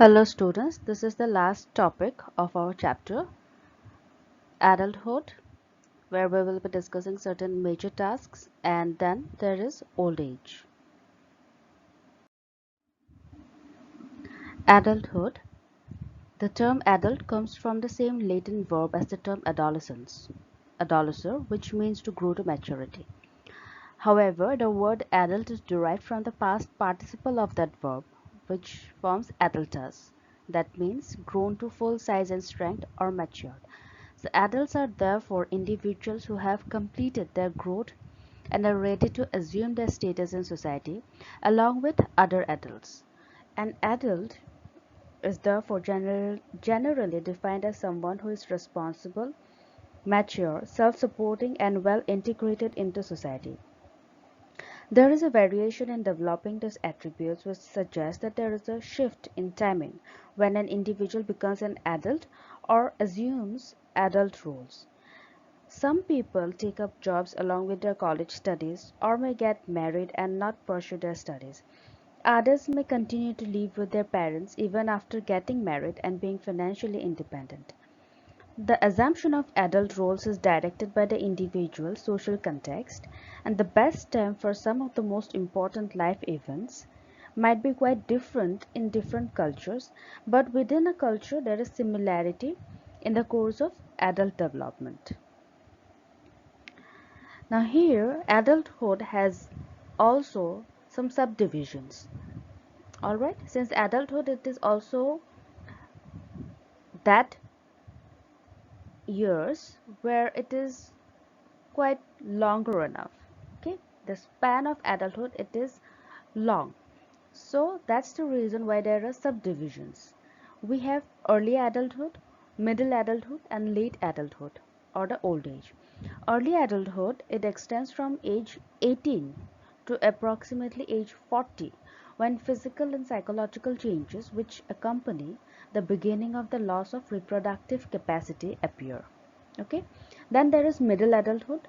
Hello students, this is the last topic of our chapter, adulthood, where we will be discussing certain major tasks, and then there is old age. Adulthood. The term adult comes from the same Latin verb as the term adolescence, adolescer, which means to grow to maturity. However, the word adult is derived from the past participle of that verb, which forms adultus. That means grown to full size and strength or matured. So adults are therefore individuals who have completed their growth and are ready to assume their status in society along with other adults. An adult is therefore generally defined as someone who is responsible, mature, self-supporting and well integrated into society. There is a variation in developing these attributes which suggests that there is a shift in timing when an individual becomes an adult or assumes adult roles. Some people take up jobs along with their college studies or may get married and not pursue their studies. Others may continue to live with their parents even after getting married and being financially independent. The assumption of adult roles is directed by the individual social context, and the best time for some of the most important life events might be quite different in different cultures, but within a culture there is similarity in the course of adult development. Now here adulthood has also some subdivisions. Alright, since adulthood it is also that years where it is quite longer enough. Okay, the span of adulthood it is long. So that's the reason why there are subdivisions. We have early adulthood, middle adulthood and late adulthood or the old age. Early adulthood it extends from age 18 to approximately age 40 when physical and psychological changes which accompany the beginning of the loss of reproductive capacity appear. Okay, then there is middle adulthood.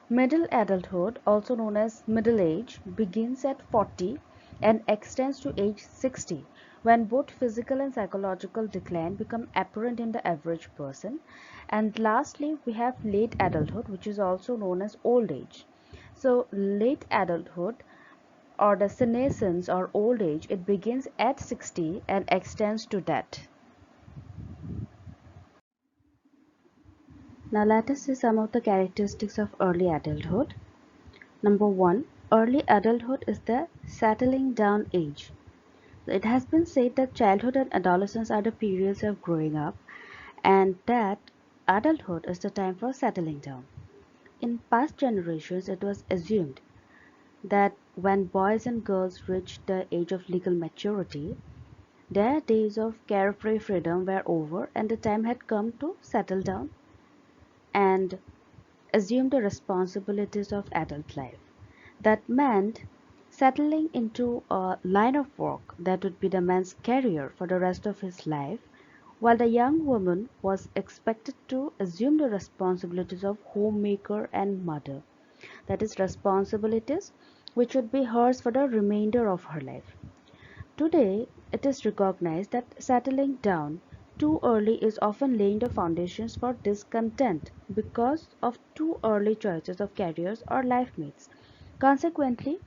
Middle adulthood, also known as middle age, begins at 40 and extends to age 60 when both physical and psychological decline become apparent in the average person. And lastly, we have late adulthood, which is also known as old age. So late adulthood or the senescence or old age, it begins at 60 and extends to that. Now let us see some of the characteristics of early adulthood. Number one, early adulthood is the settling down age. It has been said that childhood and adolescence are the periods of growing up and that adulthood is the time for settling down. In past generations, it was assumed that when boys and girls reached the age of legal maturity, their days of carefree freedom were over and the time had come to settle down and assume the responsibilities of adult life. That meant settling into a line of work that would be the man's career for the rest of his life, while the young woman was expected to assume the responsibilities of homemaker and mother. That is, responsibilities which would be hers for the remainder of her life. Today, it is recognized that settling down too early is often laying the foundations for discontent because of too early choices of careers or life mates. Consequently,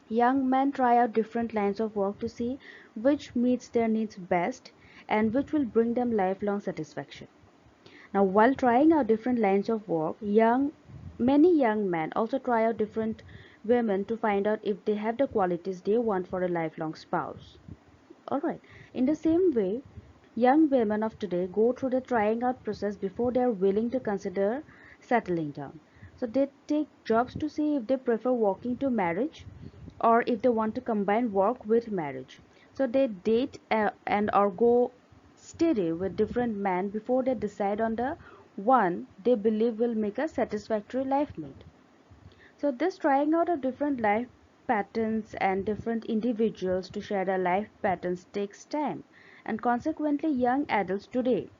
young men try out different lines of work to see which meets their needs best and which will bring them lifelong satisfaction. Now, while trying out different lines of work, many young men also try out different women to find out if they have the qualities they want for a lifelong spouse. Alright, in the same way, young women of today go through the trying out process before they are willing to consider settling down. So they take jobs to see if they prefer working to marriage or if they want to combine work with marriage. So they date and or go steady with different men before they decide on the one they believe will make a satisfactory life mate. So this trying out of different life patterns and different individuals to share their life patterns takes time, and consequently young adults today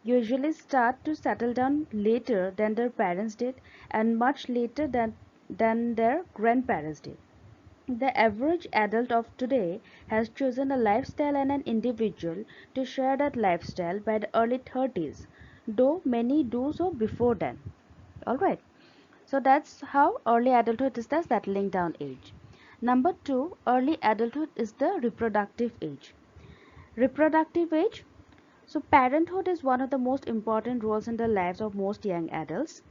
usually start to settle down later than their parents did and much later than their grandparents did. The average adult of today has chosen a lifestyle and an individual to share that lifestyle by the early 30s, though many do so before then. Alright, so that's how early adulthood is the settling down age. Number two, early adulthood is the reproductive age. Reproductive age. So, parenthood is one of the most important roles in the lives of most young adults.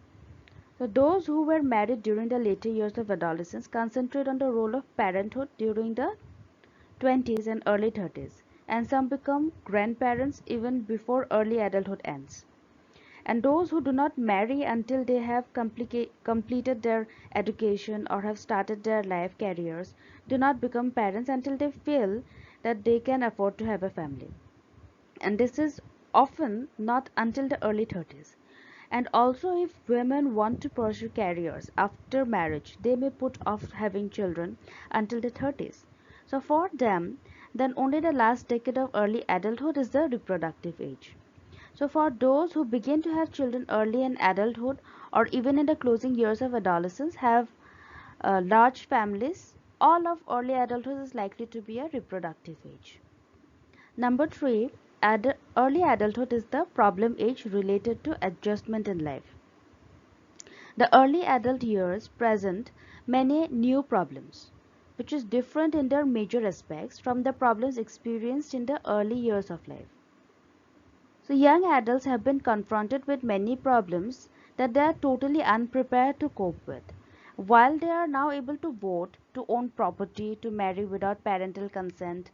So, those who were married during the later years of adolescence concentrate on the role of parenthood during the 20s and early 30s, and some become grandparents even before early adulthood ends. And those who do not marry until they have completed their education or have started their life careers do not become parents until they feel that they can afford to have a family. And this is often not until the early 30s. And also, if women want to pursue careers after marriage, they may put off having children until the 30s. So, for them, then only the last decade of early adulthood is the reproductive age. So, for those who begin to have children early in adulthood or even in the closing years of adolescence, have large families, all of early adulthood is likely to be a reproductive age. Number three, early adulthood is the problem age related to adjustment in life. The early adult years present many new problems, which is different in their major aspects from the problems experienced in the early years of life. So, young adults have been confronted with many problems that they are totally unprepared to cope with. While they are now able to vote, to own property, to marry without parental consent,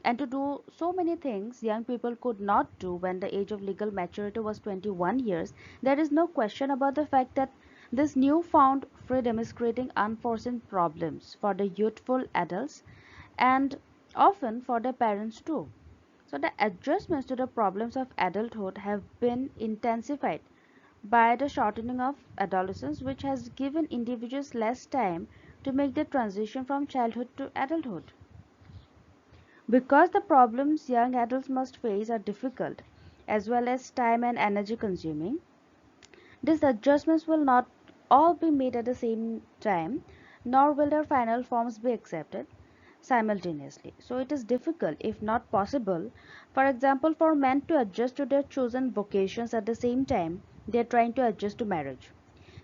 and to do so many things young people could not do when the age of legal maturity was 21 years, there is no question about the fact that this newfound freedom is creating unforeseen problems for the youthful adults and often for their parents too. So the adjustments to the problems of adulthood have been intensified by the shortening of adolescence, which has given individuals less time to make the transition from childhood to adulthood. Because the problems young adults must face are difficult as well as time and energy consuming, these adjustments will not all be made at the same time, nor will their final forms be accepted simultaneously. So it is difficult, if not possible, for example, for men to adjust to their chosen vocations at the same time they are trying to adjust to marriage.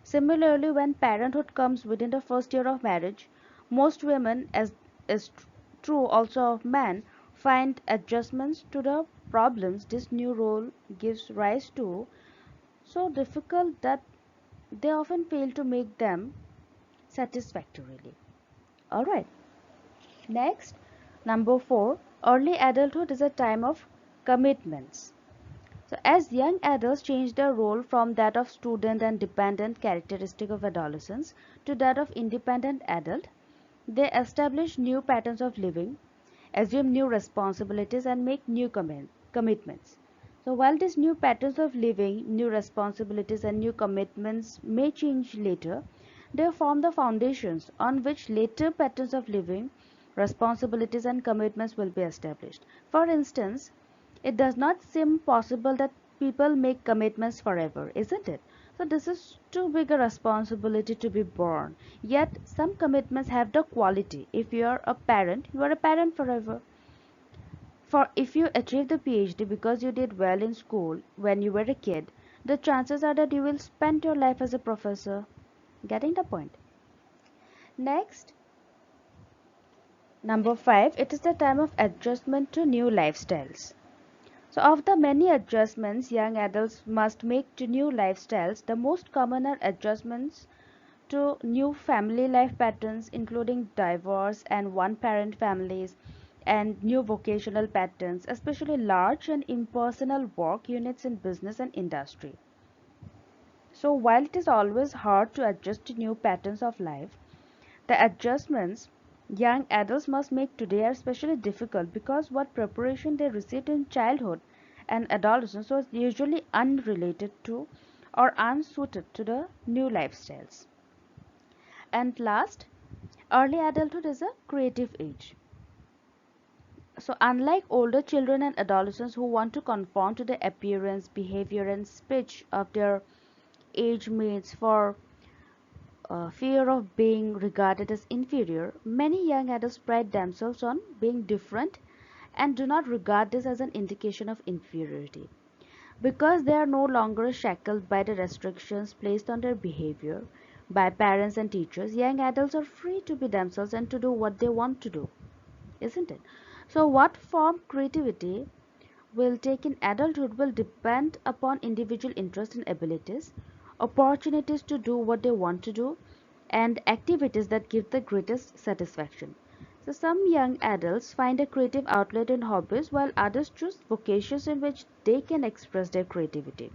Similarly, when parenthood comes within the first year of marriage, most women, as is true also of men, find adjustments to the problems this new role gives rise to so difficult that they often fail to make them satisfactorily. Alright, next, number 4, early adulthood is a time of commitments. So, as young adults change their role from that of student and dependent characteristic of adolescence to that of independent adult, they establish new patterns of living, assume new responsibilities, and make new commitments. So, while these new patterns of living, new responsibilities, and new commitments may change later, they form the foundations on which later patterns of living, responsibilities, and commitments will be established. For instance, it does not seem possible that people make commitments forever, isn't it? So this is too big a responsibility to be borne. Yet some commitments have the quality. If you are a parent, you are a parent forever. For if you achieve the PhD because you did well in school when you were a kid, the chances are that you will spend your life as a professor. Getting the point? Next, number 5, it is the time of adjustment to new lifestyles. So, of the many adjustments young adults must make to new lifestyles, the most common are adjustments to new family life patterns, including divorce and one parent families, and new vocational patterns, especially large and impersonal work units in business and industry. So, while it is always hard to adjust to new patterns of life, the adjustments young adults must make today are especially difficult because what preparation they received in childhood and adolescence was usually unrelated to or unsuited to the new lifestyles. And last, early adulthood is a creative age. So, unlike older children and adolescents who want to conform to the appearance, behavior, and speech of their age mates for fear of being regarded as inferior, many young adults pride themselves on being different and do not regard this as an indication of inferiority. Because they are no longer shackled by the restrictions placed on their behavior by parents and teachers, young adults are free to be themselves and to do what they want to do, isn't it? So, what form creativity will take in adulthood will depend upon individual interests and abilities, opportunities to do what they want to do, and activities that give the greatest satisfaction. So, some young adults find a creative outlet in hobbies, while others choose vocations in which they can express their creativity.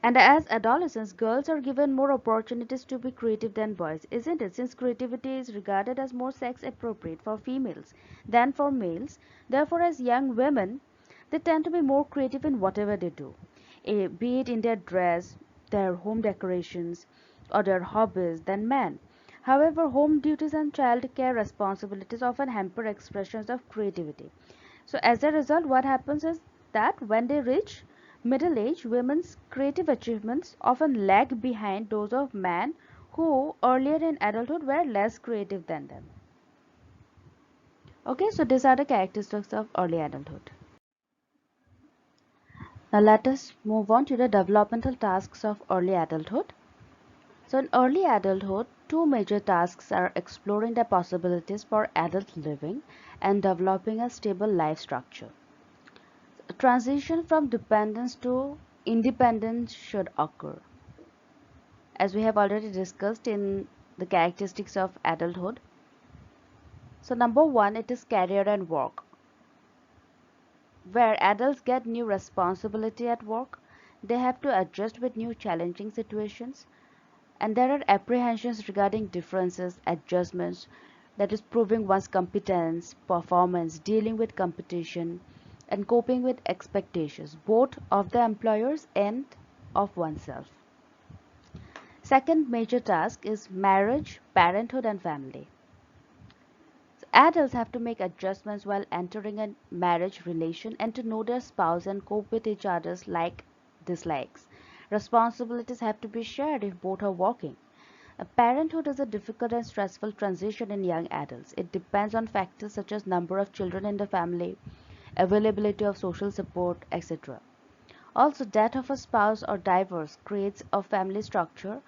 And as adolescents, girls are given more opportunities to be creative than boys, isn't it? Since creativity is regarded as more sex appropriate for females than for males, therefore, as young women, they tend to be more creative in whatever they do, be it in their dress, their home decorations, or their hobbies, than men. However, home duties and child care responsibilities often hamper expressions of creativity. So as a result, what happens is that when they reach middle age, women's creative achievements often lag behind those of men who earlier in adulthood were less creative than them. Okay, so these are the characteristics of early adulthood. Now let us move on to the developmental tasks of early adulthood. So in early adulthood, two major tasks are exploring the possibilities for adult living and developing a stable life structure. A transition from dependence to independence should occur. As we have already discussed in the characteristics of adulthood. So number one, it is career and work, where adults get new responsibility at work. They have to adjust with new challenging situations, and there are apprehensions regarding differences, adjustments, that is proving one's competence, performance, dealing with competition, and coping with expectations, both of the employers and of oneself. Second major task is marriage, parenthood, and family. So adults have to make adjustments while entering a marriage relation and to know their spouse and cope with each other's dislikes. Responsibilities have to be shared if both are working. Parenthood is a difficult and stressful transition in young adults. It depends on factors such as number of children in the family, availability of social support, etc. Also, death of a spouse or divorce creates a family structure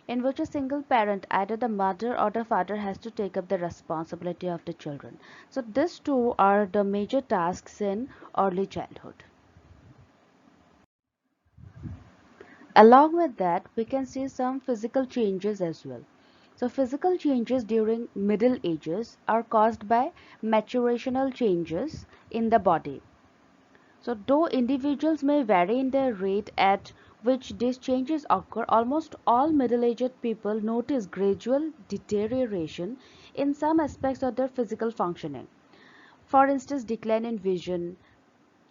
in which a single parent, either the mother or the father, has to take up the responsibility of the children. So, these two are the major tasks in early childhood. Along with that, we can see some physical changes as well. So, physical changes during middle ages are caused by maturational changes in the body. So, though individuals may vary in the rate at which these changes occur, almost all middle-aged people notice gradual deterioration in some aspects of their physical functioning. For instance, decline in vision,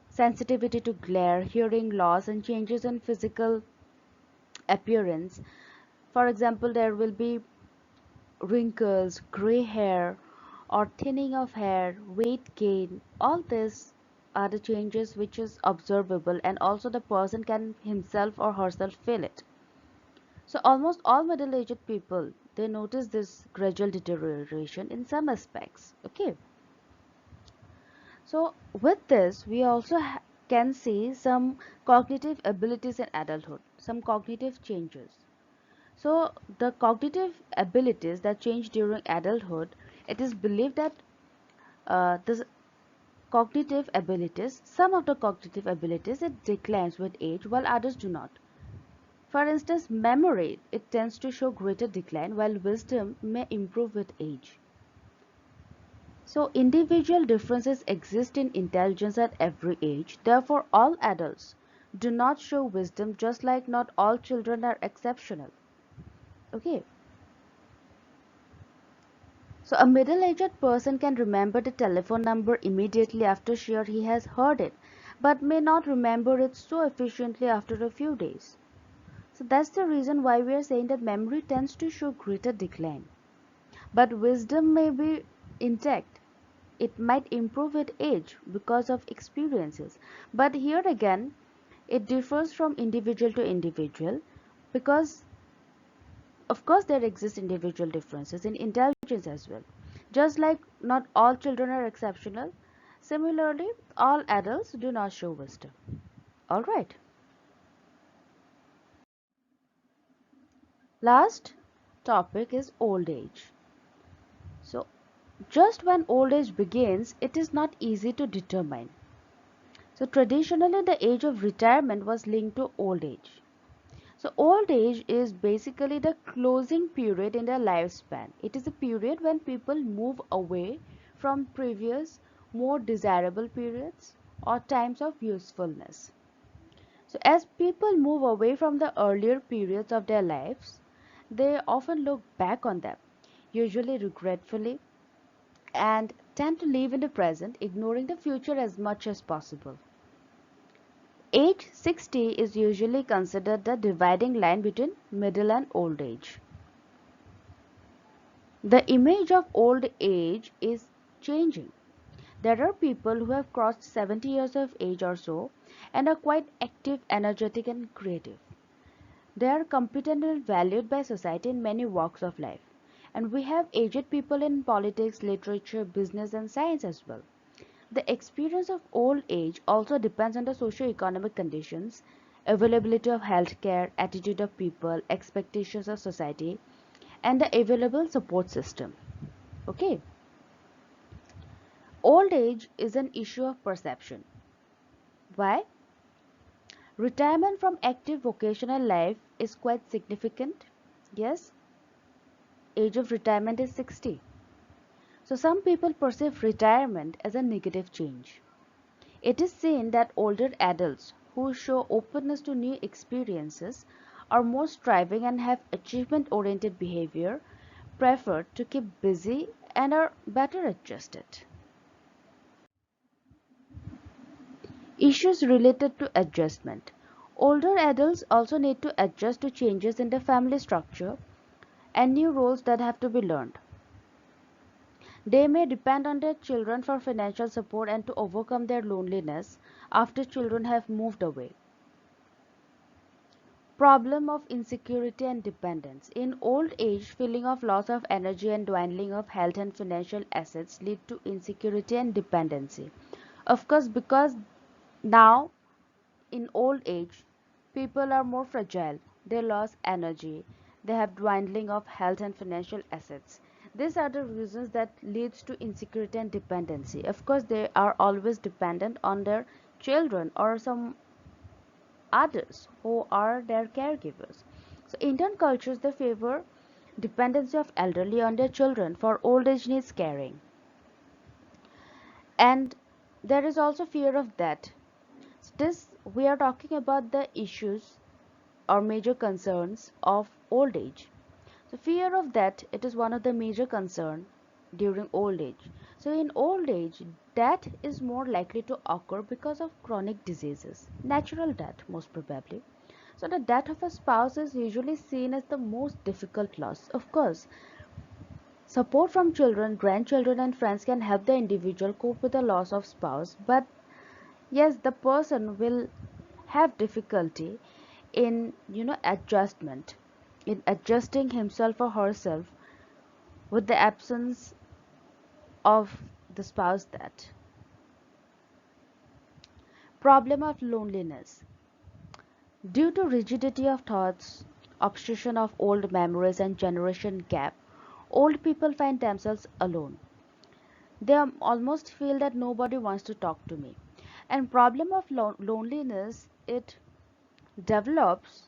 sensitivity to glare, hearing loss, and changes in physical appearance. For example, there will be wrinkles, gray hair, or thinning of hair, weight gain. All this are the changes which is observable, and also the person can himself or herself feel it. So almost all middle-aged people, they notice this gradual deterioration in some aspects. Okay. So with this, we also can see some cognitive abilities in adulthood, some cognitive changes. So the cognitive abilities that change during adulthood, it is believed that the cognitive abilities, some of the cognitive abilities, it declines with age while others do not. For instance, memory, it tends to show greater decline while wisdom may improve with age. So individual differences exist in intelligence at every age. Therefore, all adults do not show wisdom, just like not all children are exceptional. Okay. So a middle-aged person can remember the telephone number immediately after she or he has heard it, but may not remember it so efficiently after a few days. So that's the reason why we are saying that memory tends to show greater decline. But wisdom may be intact. It might improve with age because of experiences. But here again, it differs from individual to individual because Of course, there exist individual differences in intelligence as well. Just like not all children are exceptional, similarly, all adults do not show wisdom. Alright, last topic is old age. So, just when old age begins, it is not easy to determine. So, traditionally, the age of retirement was linked to old age. So, old age is basically the closing period in their lifespan. It is a period when people move away from previous, more desirable periods or times of usefulness. So, as people move away from the earlier periods of their lives, they often look back on them, usually regretfully, and tend to live in the present, ignoring the future as much as possible. Age 60 is usually considered the dividing line between middle and old age. The image of old age is changing. There are people who have crossed 70 years of age or so and are quite active, energetic, and creative. They are competent and valued by society in many walks of life. And we have aged people in politics, literature, business, and science as well. The experience of old age also depends on the socio-economic conditions, availability of healthcare, attitude of people, expectations of society, and the available support system. Okay, old age is an issue of perception. Why? Retirement from active vocational life is quite significant. Yes, age of retirement is 60. So some people perceive retirement as a negative change. It is seen that older adults who show openness to new experiences are more striving and have achievement oriented behavior, prefer to keep busy, and are better adjusted. Issues related to adjustment. Older adults also need to adjust to changes in the family structure and new roles that have to be learned. They may depend on their children for financial support and to overcome their loneliness after children have moved away. Problem of insecurity and dependence. In old age, feeling of loss of energy and dwindling of health and financial assets lead to insecurity and dependency. Of course, because now in old age, people are more fragile. They lose energy. They have dwindling of health and financial assets. These are the reasons that leads to insecurity and dependency. Of course, they are always dependent on their children or some others who are their caregivers. So Indian cultures they favor dependency of elderly on their children for old age needs caring. And there is also fear of death. This we are talking about the issues or major concerns of old age. So fear of death it is one of the major concern during old age. So in old age death is more likely to occur because of chronic diseases, natural death most probably. So the death of a spouse is usually seen as the most difficult loss. Of course, support from children, grandchildren and friends can help the individual cope with the loss of spouse, but yes, the person will have difficulty in adjustment, in adjusting himself or herself with the absence of the spouse. That problem of loneliness due to rigidity of thoughts, obsession of old memories and generation gap, old people find themselves alone. They almost feel that nobody wants to talk to me. And problem of loneliness it develops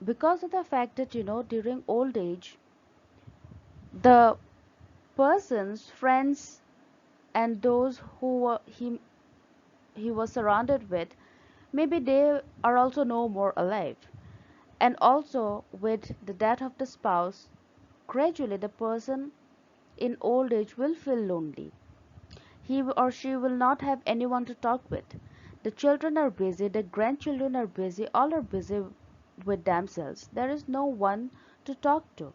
because of the fact that during old age the person's friends and those who he was surrounded with, maybe they are also no more alive. And also with the death of the spouse, gradually the person in old age will feel lonely. He or she will not have anyone to talk with. The children are busy, the grandchildren are busy, all are busy with themselves. There is no one to talk to.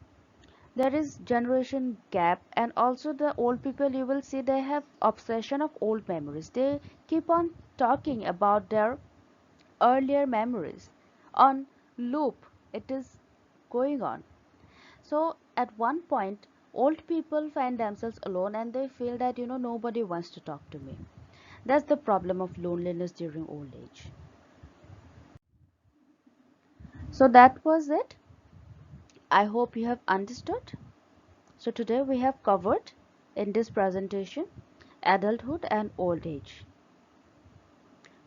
There is generation gap, and also the old people you will see they have obsession of old memories. They keep on talking about their earlier memories on loop. It is going on. So at one point, old people find themselves alone and they feel that nobody wants to talk to me. That's the problem of loneliness during old age. So that was it. I hope you have understood. So today we have covered in this presentation adulthood and old age.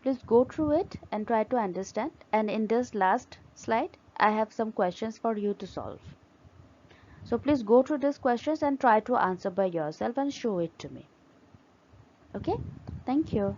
Please go through it and try to understand. And in this last slide, I have some questions for you to solve. So please go through these questions and try to answer by yourself and show it to me. Okay? Thank you.